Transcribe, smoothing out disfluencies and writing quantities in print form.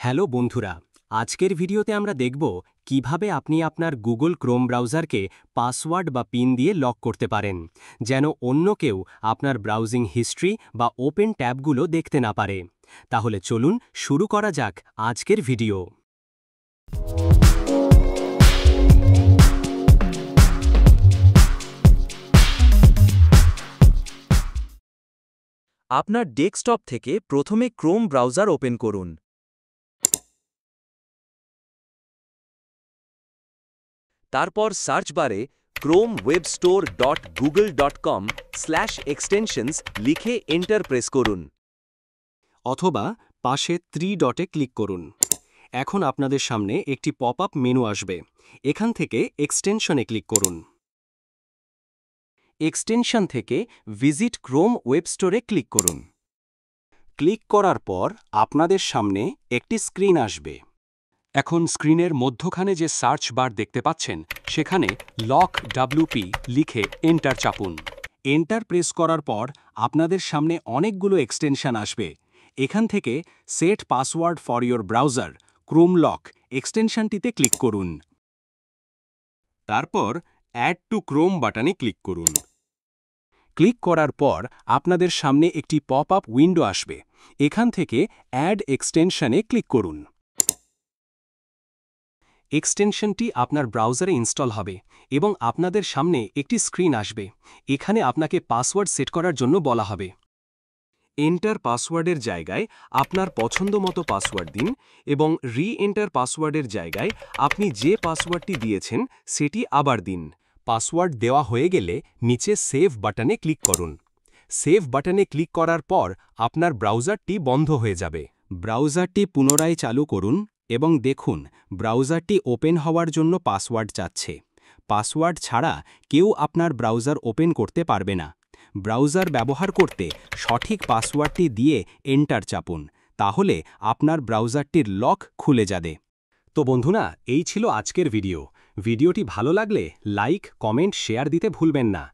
Hello বন্ধুরা, আজকের ভিডিওতে আমরা দেখব কিভাবে আপনি আপনার গুগল ক্রোম ব্রাউজারকে পাসওয়ার্ড বা পিন দিয়ে লক করতে পারেন, যেন অন্য কেউ আপনার ব্রাউজিং হিস্ট্রি বা ওপেন ট্যাবগুলো দেখতে না পারে। তাহলে চলুন শুরু করা যাক আজকের ভিডিও। আপনার ডেস্কটপ থেকে প্রথমে ক্রোম ব্রাউজার ওপেন করুন। তারপর সার্চ বারে chromewebstore.google.com/extensions লিখে এন্টার প্রেস করুন। অথবা পাশে 3 ডটে ক্লিক করুন। এখন আপনাদের সামনে একটি পপ আপ মেনু আসবে। এখান থেকে এক্সটেনশনে ক্লিক করুন। এক্সটেনশন থেকে ভিজিট ক্রোম ওয়েব স্টোরে ক্লিক করুন। ক্লিক করার পর আপনাদের সামনে একটি স্ক্রিন আসবে। এখন স্ক্রিনের মধ্যখানে যে সার্চ বার দেখতে পাচ্ছেন, সেখানে লক ডব্লিউপি লিখে এন্টার চাপুন। এন্টার প্রেস করার পর আপনাদের সামনে অনেকগুলো এক্সটেনশন আসবে। এখান থেকে set password for your browser Chrome lock এক্সটেনশনটিতে ক্লিক করুন। তারপর অ্যাড টু ক্রোম বাটনে ক্লিক করুন। ক্লিক করার পর আপনাদের সামনে একটি পপ আপ উইন্ডো আসবে। এখান থেকে অ্যাড এক্সটেনশনে ক্লিক করুন। এক্সটেনশনটি আপনার ব্রাউজারে ইনস্টল হবে এবং আপনাদের সামনে একটি স্ক্রিন আসবে। এখানে আপনাকে পাসওয়ার্ড সেট করার জন্য বলা হবে। এন্টার পাসওয়ার্ডের জায়গায় আপনার পছন্দমতো পাসওয়ার্ড দিন এবং রি-এন্টার পাসওয়ার্ডের জায়গায় আপনি যে পাসওয়ার্ডটি দিয়েছেন সেটি আবার দিন। পাসওয়ার্ড দেওয়া হয়ে গেলে নিচে সেভ বাটনে ক্লিক করুন। সেভ বাটনে ক্লিক করার পর আপনার ব্রাউজারটি বন্ধ হয়ে যাবে। ব্রাউজারটি পুনরায় চালু করুন এবং দেখুন ব্রাউজারটি ওপেন হওয়ার জন্য পাসওয়ার্ড চাচ্ছে। পাসওয়ার্ড ছাড়া কেউ আপনার ব্রাউজার ওপেন করতে পারবে না। ব্রাউজার ব্যবহার করতে সঠিক পাসওয়ার্ডটি দিয়ে এন্টার চাপুন, তাহলে আপনার ব্রাউজারটির লক খুলে যাবে। তো বন্ধুরা, এই ছিল আজকের ভিডিওটি ভালো লাগলে লাইক, কমেন্ট, শেয়ার দিতে ভুলবেন না